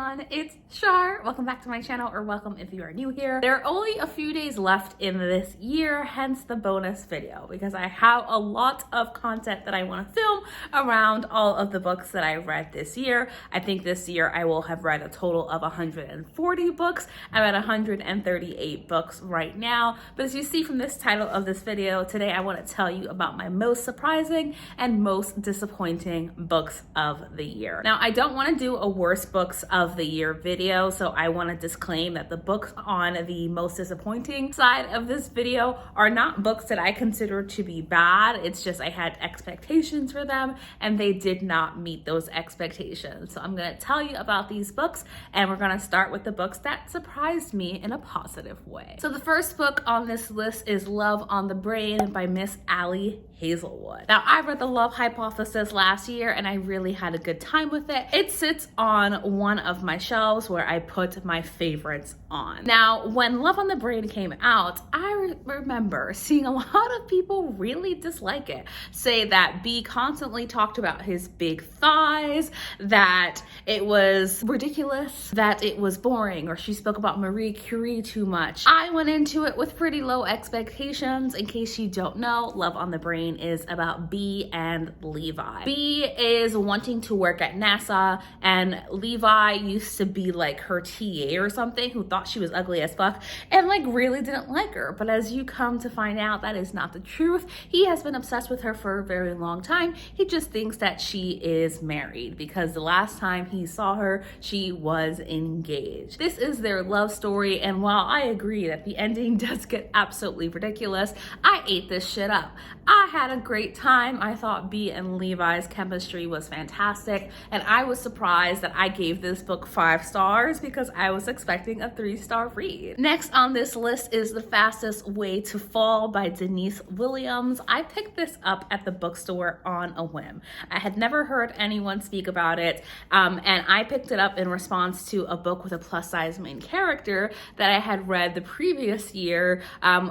everyone, it's Shar. Welcome back to my channel, or welcome if you are new here. There are only a few days left in this year, hence the bonus video, because I have a lot of content that I want to film around all of the books that I've read this year. I think this year I will have read a total of 140 books. I'm at 138 books right now, but as you see from this title of this video, today I want to tell you about my most surprising and most disappointing books of the year. Now, I don't want to do a worst books of the year video, so I want to disclaim that the books on the most disappointing side of this video are not books that I consider to be bad. It's just I had expectations for them and they did not meet those expectations. So I'm going to tell you about these books, and we're going to start with the books that surprised me in a positive way. So the first book on this list is Love on the Brain by Miss Ali Hazelwood. Now, I read The Love Hypothesis last year and I really had a good time with it. It sits on one of my shelves where I put my favorites on. Now, when Love on the Brain came out, I remember seeing a lot of people really dislike it, say that B constantly talked about his big thighs, that it was ridiculous, that it was boring, or she spoke about Marie Curie too much. I went into it with pretty low expectations. In case you don't know, Love on the Brain is about B and Levi. B is wanting to work at NASA, and Levi used to be like her TA or something, who thought she was ugly as fuck and like really didn't like her. But as you come to find out, that is not the truth. He has been obsessed with her for a very long time. He just thinks that she is married because the last time he saw her, she was engaged. This is their love story, and while I agree that the ending does get absolutely ridiculous, I ate this shit up. I had a great time. I thought B and Levi's chemistry was fantastic, and I was surprised that I gave this book 5 stars because I was expecting a 3-star read. Next on this list is The Fastest Way to Fall by Denise Williams. I picked this up at the bookstore on a whim. I had never heard anyone speak about it, and I picked it up in response to a book with a plus-size main character that I had read the previous year,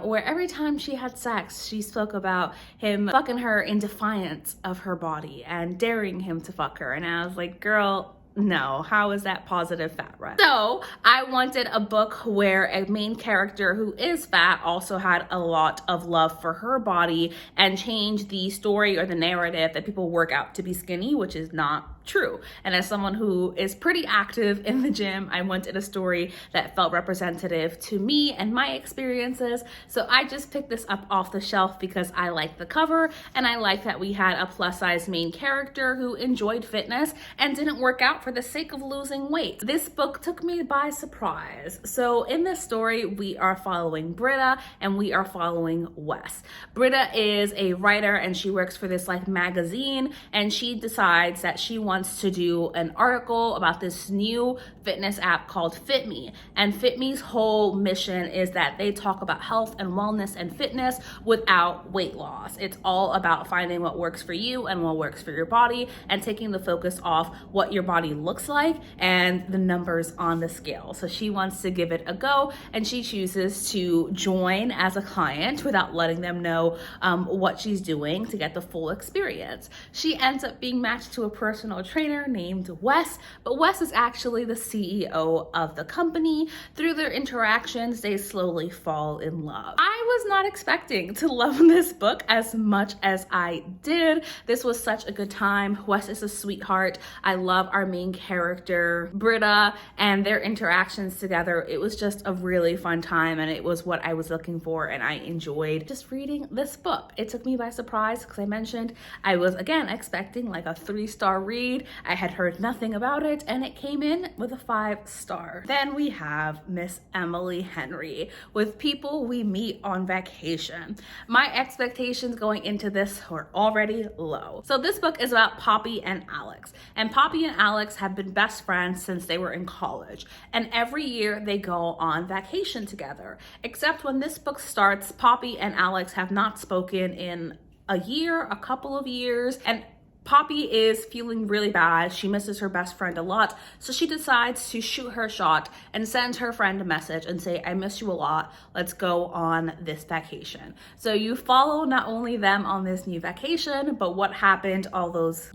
where every time she had sex, she spoke about him fucking her in defiance of her body and daring him to fuck her. And I was like, girl, no, how is that positive fat rep? So I wanted a book where a main character who is fat also had a lot of love for her body and changed the story or the narrative that people work out to be skinny, which is not true. And as someone who is pretty active in the gym, I wanted a story that felt representative to me and my experiences. So I just picked this up off the shelf because I like the cover and I like that we had a plus size main character who enjoyed fitness and didn't work out for the sake of losing weight. This book took me by surprise. So in this story, we are following Britta and we are following Wes. Britta is a writer and she works for this like magazine, and she decides that she wants to do an article about this new fitness app called FitMe. And FitMe's whole mission is that they talk about health and wellness and fitness without weight loss. It's all about finding what works for you and what works for your body and taking the focus off what your body looks like and the numbers on the scale. So she wants to give it a go, and she chooses to join as a client without letting them know what she's doing to get the full experience. She ends up being matched to a personal trainer named Wes, but Wes is actually the CEO of the company. Through their interactions, they slowly fall in love. I was not expecting to love this book as much as I did. This was such a good time. Wes is a sweetheart. I love our main character, Britta, and their interactions together. It was just a really fun time, and it was what I was looking for, and I enjoyed just reading this book. It took me by surprise because I mentioned I was, again, expecting like a 3-star read. I had heard nothing about it, and it came in with a 5-star. Then we have Miss Emily Henry with People We Meet on Vacation. My expectations going into this were already low. So this book is about Poppy and Alex. And Poppy and Alex have been best friends since they were in college. And every year they go on vacation together. Except when this book starts, Poppy and Alex have not spoken in a year, a couple of years, and Poppy is feeling really bad. She misses her best friend a lot, so she decides to shoot her shot and send her friend a message and say, I miss you a lot. Let's go on this vacation. So you follow not only them on this new vacation, but what happened all those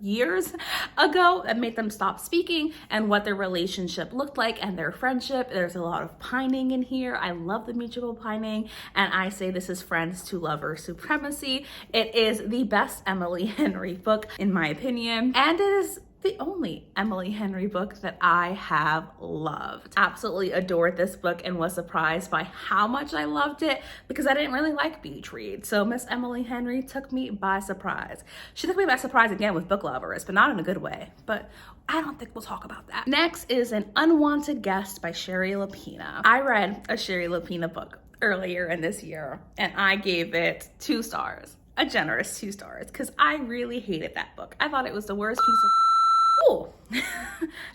years ago that made them stop speaking, and what their relationship looked like and their friendship. There's a lot of pining in here. I love the mutual pining, and I say this is friends to lover supremacy. It is the best Emily Henry book in my opinion, and it is the only Emily Henry book that I have loved. Absolutely adored this book and was surprised by how much I loved it, because I didn't really like beach reads. So Miss Emily Henry took me by surprise. She took me by surprise again with Book Lovers, but not in a good way. But I don't think we'll talk about that. Next is An Unwanted Guest by Sherry Lapina. I read a Sherry Lapina book earlier in this year, and I gave it 2 stars. A generous 2 stars, because I really hated that book. I thought it was the worst piece of... Oh,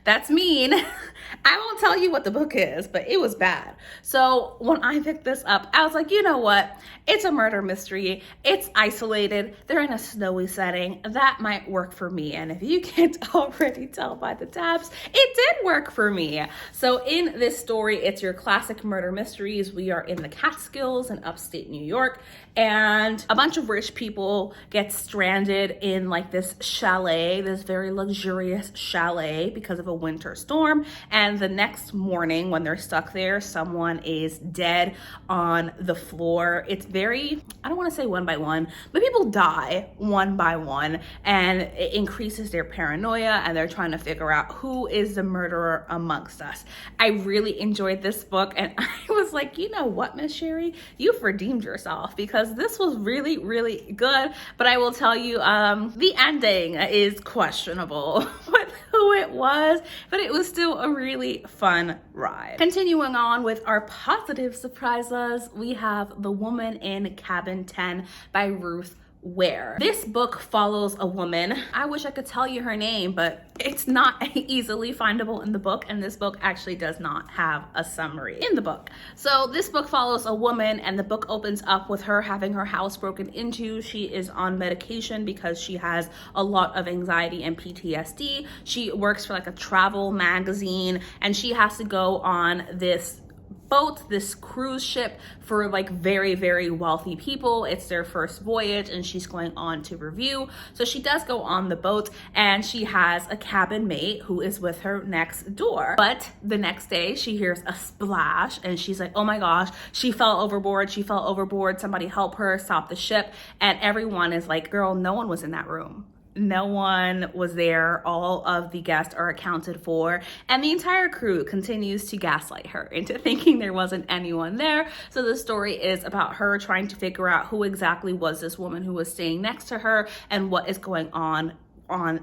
that's mean. I won't tell you what the book is, but it was bad. So when I picked this up, I was like, you know what? It's a murder mystery. It's isolated. They're in a snowy setting. That might work for me. And if you can't already tell by the tabs, it did work for me. So in this story, it's your classic murder mysteries. We are in the Catskills in upstate New York, and a bunch of rich people get stranded in like this chalet, this very luxurious chalet, because of a winter storm. And the next morning when they're stuck there, someone is dead on the floor. It's very, I don't want to say one by one, but people die one by one, and it increases their paranoia, and they're trying to figure out who is the murderer amongst us. I really enjoyed this book, and I was like, you know what, Miss Sherry, you've redeemed yourself, because this was really, really good. But I will tell you, the ending is questionable with who it was, but it was still a really fun ride. Continuing on with our positive surprises, we have The Woman in Cabin 10 by Ruth Ware. This book follows a woman. I wish I could tell you her name, but it's not easily findable in the book, and this book actually does not have a summary in the book. So this book follows a woman, and the book opens up with her having her house broken into. She is on medication because she has a lot of anxiety and PTSD. She works for like a travel magazine, and she has to go on this boat, this cruise ship for like very, very wealthy people. It's their first voyage, and she's going on to review. So she does go on the boat, and she has a cabin mate who is with her next door. But the next day she hears a splash, and she's like, oh my gosh, she fell overboard. She fell overboard. Somebody help her, stop the ship. And everyone is like, girl, no one was in that room. No one was there. All of the guests are accounted for, and the entire crew continues to gaslight her into thinking there wasn't anyone there. So the story is about her trying to figure out who exactly was this woman who was staying next to her, and what is going on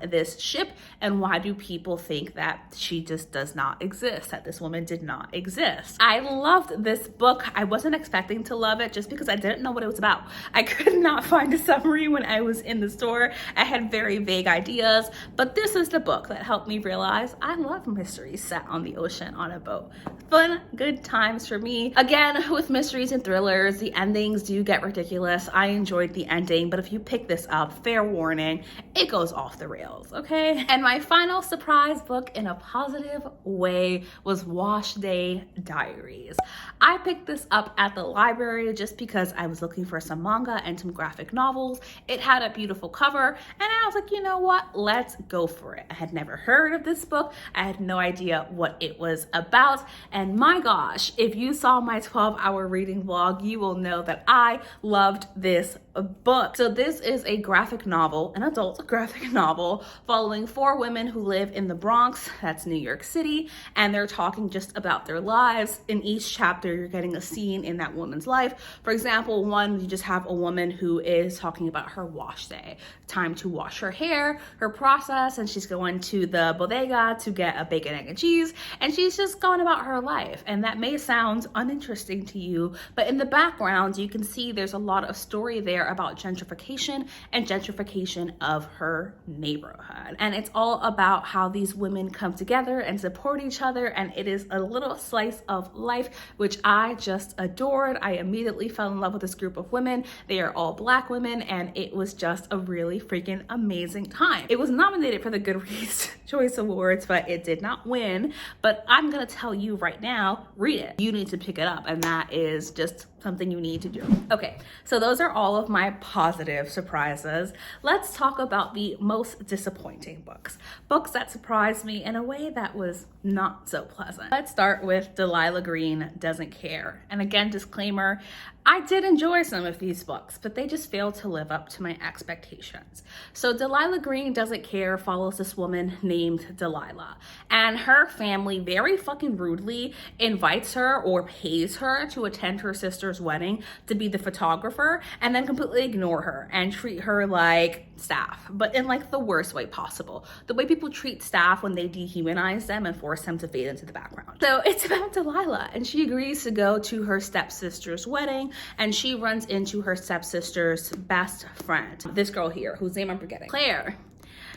this ship, and why do people think that she just does not exist, that this woman did not exist. I loved this book. I wasn't expecting to love it just because I didn't know what it was about. I could not find a summary when I was in the store. I had very vague ideas, but this is the book that helped me realize I love mysteries set on the ocean on a boat. Fun, good times for me. Again, with mysteries and thrillers, the endings do get ridiculous. I enjoyed the ending, but if you pick this up, fair warning, it goes off the rails, okay? And my final surprise book in a positive way was Wash Day Diaries. I picked this up at the library just because I was looking for some manga and some graphic novels. It had a beautiful cover, and I was like, you know what? Let's go for it. I had never heard of this book. I had no idea what it was about, and my gosh, if you saw my 12-hour reading vlog, you will know that I loved this book. So this is a graphic novel, an adult graphic novel, following 4 women who live in the Bronx, that's New York City, and they're talking just about their lives. In each chapter, you're getting a scene in that woman's life. For example, one, you just have a woman who is talking about her wash day, time to wash her hair, her process, and she's going to the bodega to get a bacon, egg, and cheese, and she's just going about her life. And that may sound uninteresting to you, but in the background, you can see there's a lot of story there about gentrification and gentrification of her neighborhood. And it's all about how these women come together and support each other, and it is a little slice of life, which I just adored. I immediately fell in love with this group of women. They are all Black women, and it was just a really freaking amazing time. It was nominated for the Goodreads Choice Awards, but it did not win. But I'm gonna tell you right now, read it. You need to pick it up, and that is just something you need to do. Okay, so those are all of my positive surprises. Let's talk about the most disappointing books. Books that surprised me in a way that was not so pleasant. Let's start with Delilah Green Doesn't Care. And again, disclaimer, I did enjoy some of these books, but they just failed to live up to my expectations. So Delilah Green Doesn't Care follows this woman named Delilah, and her family very fucking rudely invites her or pays her to attend her sister's wedding to be the photographer, and then completely ignore her and treat her like staff, but in like the worst way possible. The way people treat staff when they dehumanize them and force them to fade into the background. So it's about Delilah, and she agrees to go to her stepsister's wedding, and she runs into her stepsister's best friend, this girl here, whose name I'm forgetting, Claire.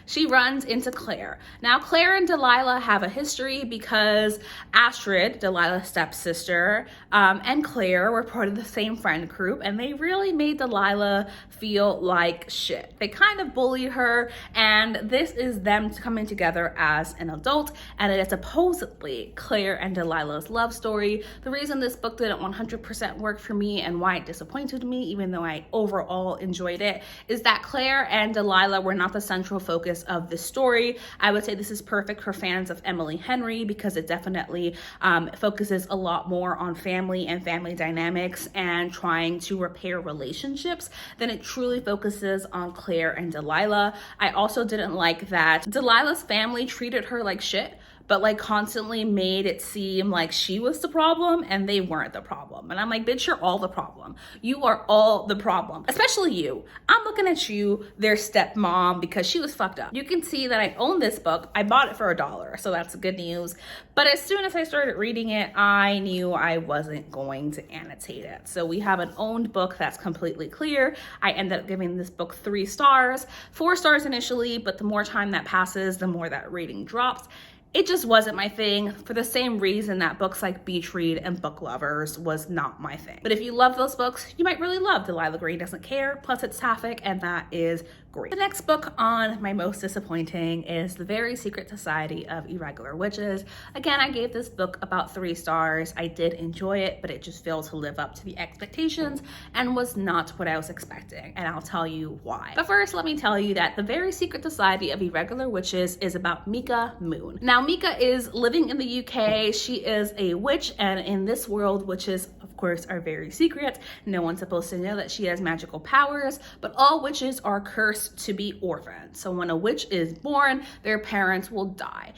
She runs into Claire. Now, Claire and Delilah have a history because Astrid, Delilah's stepsister, and Claire were part of the same friend group, and they really made Delilah feel like shit. They kind of bullied her, and this is them coming together as an adult, and it is supposedly Claire and Delilah's love story. The reason this book didn't 100% work for me and why it disappointed me, even though I overall enjoyed it, is that Claire and Delilah were not the central focus of the story. I would say this is perfect for fans of Emily Henry because it definitely focuses a lot more on family and family dynamics and trying to repair relationships than it truly focuses on Claire and Delilah. I also didn't like that Delilah's family treated her like shit, but like constantly made it seem like she was the problem and they weren't the problem. And I'm like, bitch, you're all the problem. You are all the problem, especially you. I'm looking at you, their stepmom, because she was fucked up. You can see that I own this book. I bought it for $1, so that's good news. But as soon as I started reading it, I knew I wasn't going to annotate it. So we have an owned book that's completely clear. I ended up giving this book 3 stars, 4 stars initially, but the more time that passes, the more that rating drops. It just wasn't my thing for the same reason that books like Beach Read and Book Lovers was not my thing. But if you love those books, you might really love Delilah Green Doesn't Care, plus it's sapphic, and that is great. The next book on my most disappointing is The Very Secret Society of Irregular Witches. Again, I gave this book about 3 stars. I did enjoy it, but it just failed to live up to the expectations and was not what I was expecting, and I'll tell you why. But first, let me tell you that The Very Secret Society of Irregular Witches is about Mika Moon. Now, Mika is living in the UK. She is a witch, and in this world, witches, of course, are very secret. No one's supposed to know that she has magical powers, but all witches are cursed to be orphaned. So when a witch is born, their parents will die.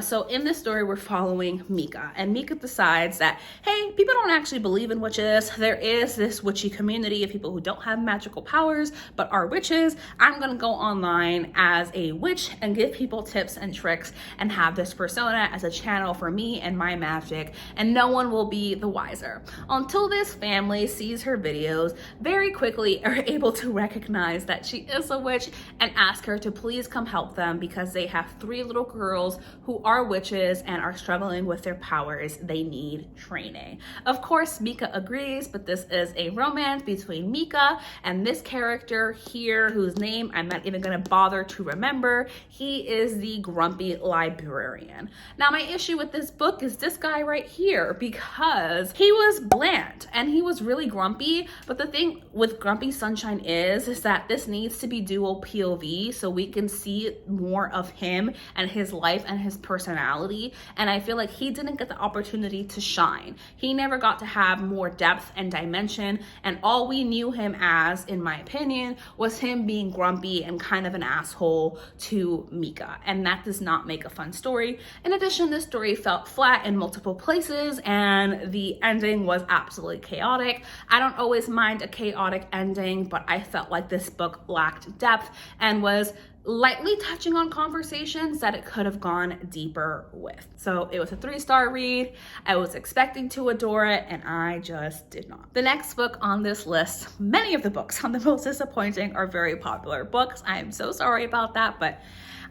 So in this story, we're following Mika, and Mika decides that, hey, people don't actually believe in witches. There is this witchy community of people who don't have magical powers, but are witches. I'm gonna go online as a witch and give people tips and tricks and have this persona as a channel for me and my magic, and no one will be the wiser. Until this family sees her videos, very quickly are able to recognize that she is a witch and ask her to please come help them because they have 3 little girls who are witches and are struggling with their powers. They need training. Of course, Mika agrees, but this is a romance between Mika and this character here, whose name I'm not even gonna bother to remember. He is the grumpy librarian. Now, my issue with this book is this guy right here, because he was bland and he was really grumpy. But the thing with Grumpy Sunshine is that this needs to be dual POV so we can see more of him and his life and his personality. And I feel like he didn't get the opportunity to shine. He never got to have more depth and dimension. And all we knew him as, in my opinion, was him being grumpy and kind of an asshole to Mika. And that does not make a fun story. In addition, this story felt flat in multiple places and the ending was absolutely chaotic. I don't always mind a chaotic ending, but I felt like this book lacked depth and was lightly touching on conversations that it could have gone deeper with. So it was a 3-star read. I was expecting to adore it, and I just did not. The next book on this list, many of the books on the most disappointing are very popular books. I am so sorry about that, but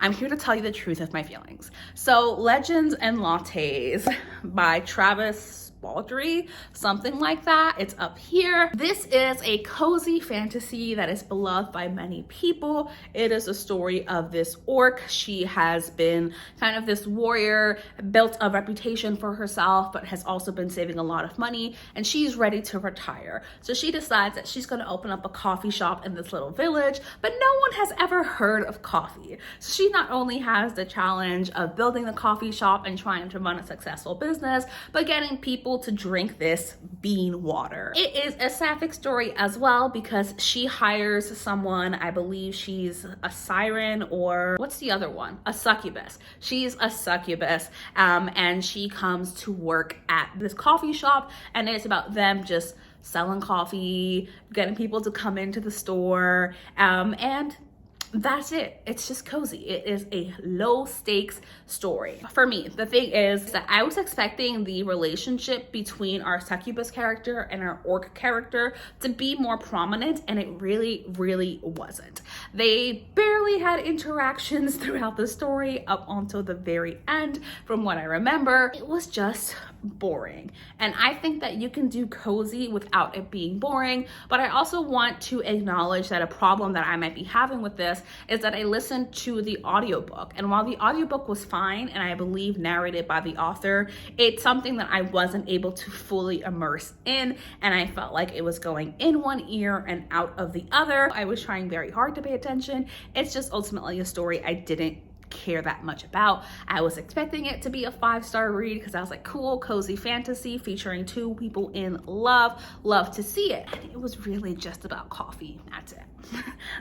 I'm here to tell you the truth of my feelings. So Legends and Lattes by Travis tawdry, something like that. It's up here. This is a cozy fantasy that is beloved by many people. It is a story of this orc. She has been kind of this warrior, built a reputation for herself, but has also been saving a lot of money, and she's ready to retire. So she decides that she's going to open up a coffee shop in this little village, but no one has ever heard of coffee. So she not only has the challenge of building the coffee shop and trying to run a successful business, but getting people to drink this bean water. It is a sapphic story as well because she hires someone, I believe she's a siren, or what's the other one? A succubus. She's a succubus, and she comes to work at this coffee shop, and it's about them just selling coffee, getting people to come into the store, and that's it. It's just cozy. It is a low stakes story. For me, the thing is that I was expecting the relationship between our succubus character and our orc character to be more prominent, and it really wasn't. They barely had interactions throughout the story up until the very end. From what I remember, it was just boring. And I think that you can do cozy without it being boring, but I also want to acknowledge that a problem that I might be having with this is that I listened to the audiobook, and while the audiobook was fine and I believe narrated by the author, it's something that I wasn't able to fully immerse in, and I felt like it was going in one ear and out of the other. I was trying very hard to pay attention. It's just ultimately a story I didn't care that much about. I was expecting it to be a 5-star read because I was like, cool, cozy fantasy featuring 2 people in love to see it. And it was really just about coffee. That's it.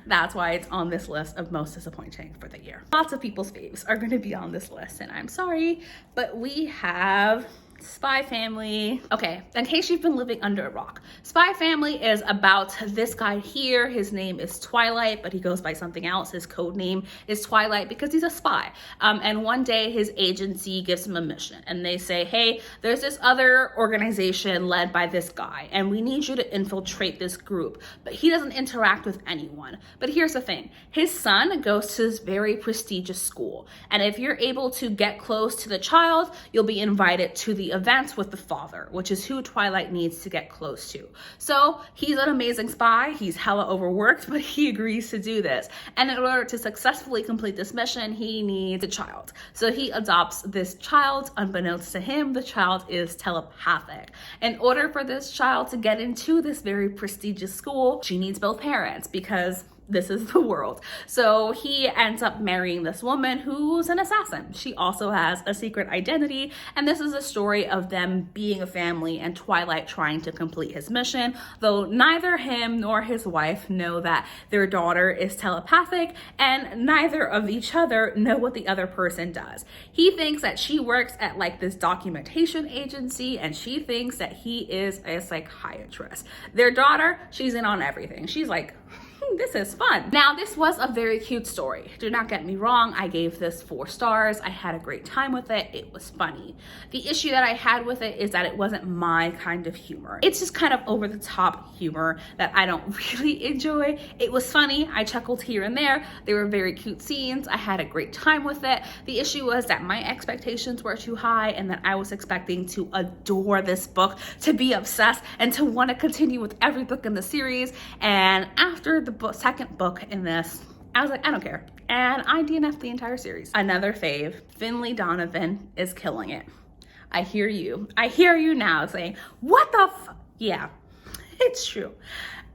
That's why it's on this list of most disappointing for the year. Lots of people's faves are going to be on this list, and I'm sorry, but we have Spy Family. Okay, in case you've been living under a rock, Spy Family is about this guy here. His name is Twilight, but he goes by something else. His code name is Twilight because he's a spy. And one day his agency gives him a mission, and they say, hey, there's this other organization led by this guy, and we need you to infiltrate this group. But he doesn't interact with anyone. But here's the thing. His son goes to this very prestigious school, and if you're able to get close to the child, you'll be invited to the events with the father, which is who Twilight needs to get close to. So he's an amazing spy. He's hella overworked, but he agrees to do this. And in order to successfully complete this mission, he needs a child. So he adopts this child. Unbeknownst to him, the child is telepathic. In order for this child to get into this very prestigious school, she needs both parents because this is the world. So he ends up marrying this woman who's an assassin. She also has a secret identity, and this is a story of them being a family and Twilight trying to complete his mission, though neither him nor his wife know that their daughter is telepathic, and neither of each other know what the other person does. He thinks that she works at like this documentation agency, and she thinks that he is a psychiatrist. Their daughter, she's in on everything. She's like, this is fun. Now, this was a very cute story. Do not get me wrong. I gave this 4 stars. I had a great time with it. It was funny. The issue that I had with it is that it wasn't my kind of humor. It's just kind of over the top humor that I don't really enjoy. It was funny. I chuckled here and there. They were very cute scenes. I had a great time with it. The issue was that my expectations were too high and that I was expecting to adore this book, to be obsessed, and to want to continue with every book in the series. And after the second book in this, I was like, I don't care. And I DNF'd the entire series. Another fave, Finley Donovan is killing it. I hear you now saying, what the yeah, it's true.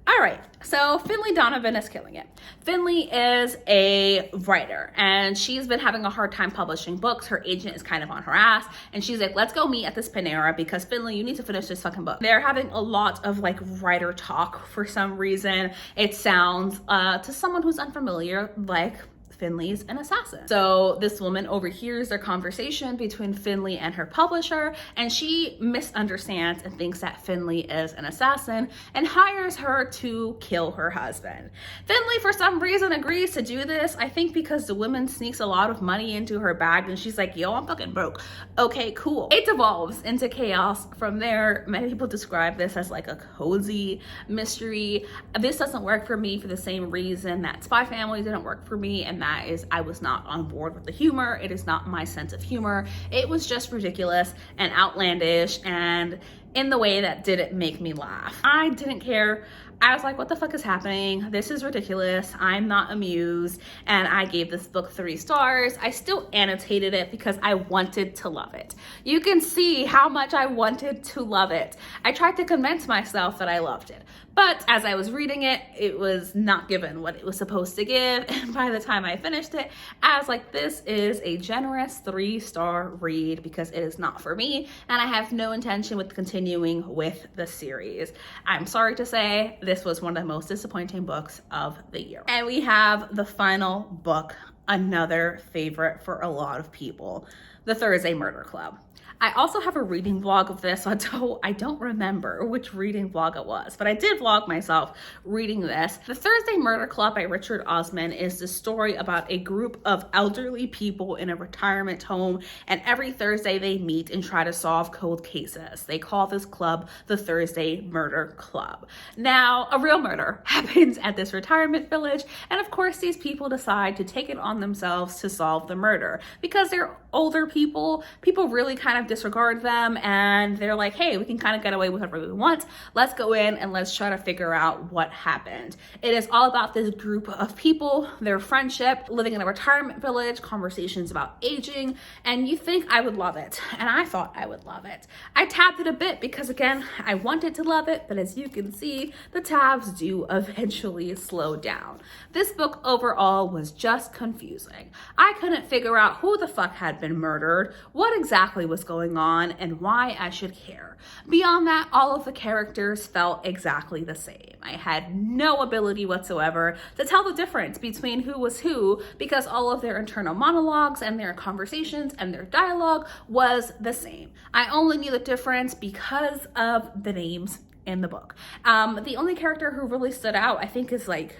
All right, so Finley Donovan is killing it. Finley is a writer, and she's been having a hard time publishing books. Her agent is kind of on her ass, and she's like, let's go meet at this Panera because Finley, you need to finish this fucking book. They're having a lot of like writer talk for some reason. It sounds to someone who's unfamiliar like Finley's an assassin. So this woman overhears their conversation between Finley and her publisher, and she misunderstands and thinks that Finley is an assassin and hires her to kill her husband. Finley, for some reason, agrees to do this. I think because the woman sneaks a lot of money into her bag and she's like, yo, I'm fucking broke. Okay, cool. It devolves into chaos from there. Many people describe this as like a cozy mystery. This doesn't work for me for the same reason that Spy Family didn't work for me, and that is I was not on board with the humor. It is not my sense of humor. It was just ridiculous and outlandish, and in the way that didn't make me laugh. I didn't care. I was like, what the fuck is happening? This is ridiculous. I'm not amused. And I gave this book 3 stars. I still annotated it because I wanted to love it. You can see how much I wanted to love it. I tried to convince myself that I loved it. But as I was reading it, it was not given what it was supposed to give. And by the time I finished it, I was like, this is a generous 3-star read because it is not for me. And I have no intention with continuing with the series. I'm sorry to say, this was one of the most disappointing books of the year. And we have the final book, another favorite for a lot of people, The Thursday Murder Club. I also have a reading vlog of this, so I don't remember which reading vlog it was, but I did vlog myself reading this. The Thursday Murder Club by Richard Osman is the story about a group of elderly people in a retirement home, and every Thursday they meet and try to solve cold cases. They call this club the Thursday Murder Club. Now, a real murder happens at this retirement village, and of course these people decide to take it on themselves to solve the murder. Because they're older people really kind of disregard them, and they're like, hey, we can kind of get away with whatever we want. Let's go in and let's try to figure out what happened. It is all about this group of people, their friendship, living in a retirement village, conversations about aging, and you think I would love it, and I thought I would love it. I tabbed it a bit because, again, I wanted to love it, but as you can see, the tabs do eventually slow down. This book overall was just confusing. I couldn't figure out who the fuck had been murdered, what exactly was going on, and why I should care. Beyond that, all of the characters felt exactly the same. I had no ability whatsoever to tell the difference between who was who because all of their internal monologues and their conversations and their dialogue was the same. I only knew the difference because of the names in the book. The only character who really stood out, I think, is like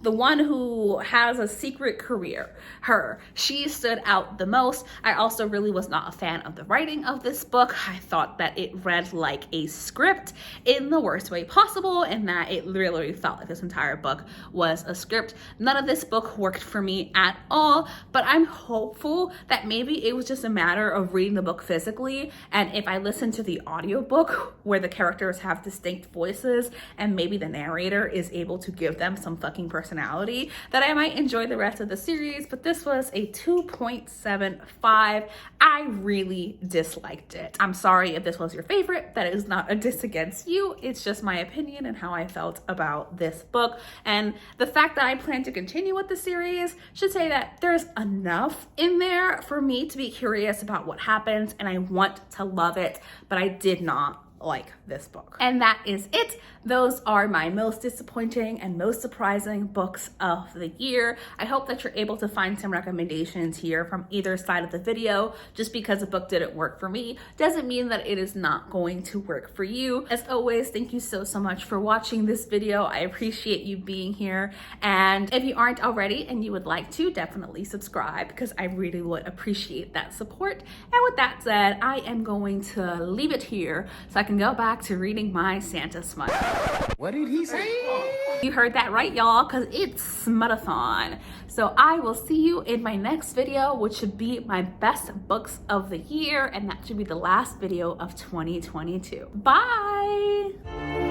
the one who has a secret career, her. She stood out the most. I also really was not a fan of the writing of this book. I thought that it read like a script in the worst way possible, and that it literally felt like this entire book was a script. None of this book worked for me at all, but I'm hopeful that maybe it was just a matter of reading the book physically, and if I listen to the audiobook where the characters have distinct voices and maybe the narrator is able to give them some fucking personality, that I might enjoy the rest of the series. But this was a 2.75. I really disliked it. I'm sorry if this was your favorite. That is not a diss against you. It's just my opinion and how I felt about this book. And the fact that I plan to continue with the series should say that there's enough in there for me to be curious about what happens, and I want to love it, but I did not like this book. And that is it. Those are my most disappointing and most surprising books of the year. I hope that you're able to find some recommendations here from either side of the video. Just because a book didn't work for me doesn't mean that it is not going to work for you. As always, thank you so much for watching this video. I appreciate you being here. And if you aren't already and you would like to, definitely subscribe because I really would appreciate that support. And with that said, I am going to leave it here so I can go back to reading my Santa smut. What did he say? You heard that right, y'all, because it's smutathon. So I will see you in my next video, which should be my best books of the year, and that should be the last video of 2022. Bye!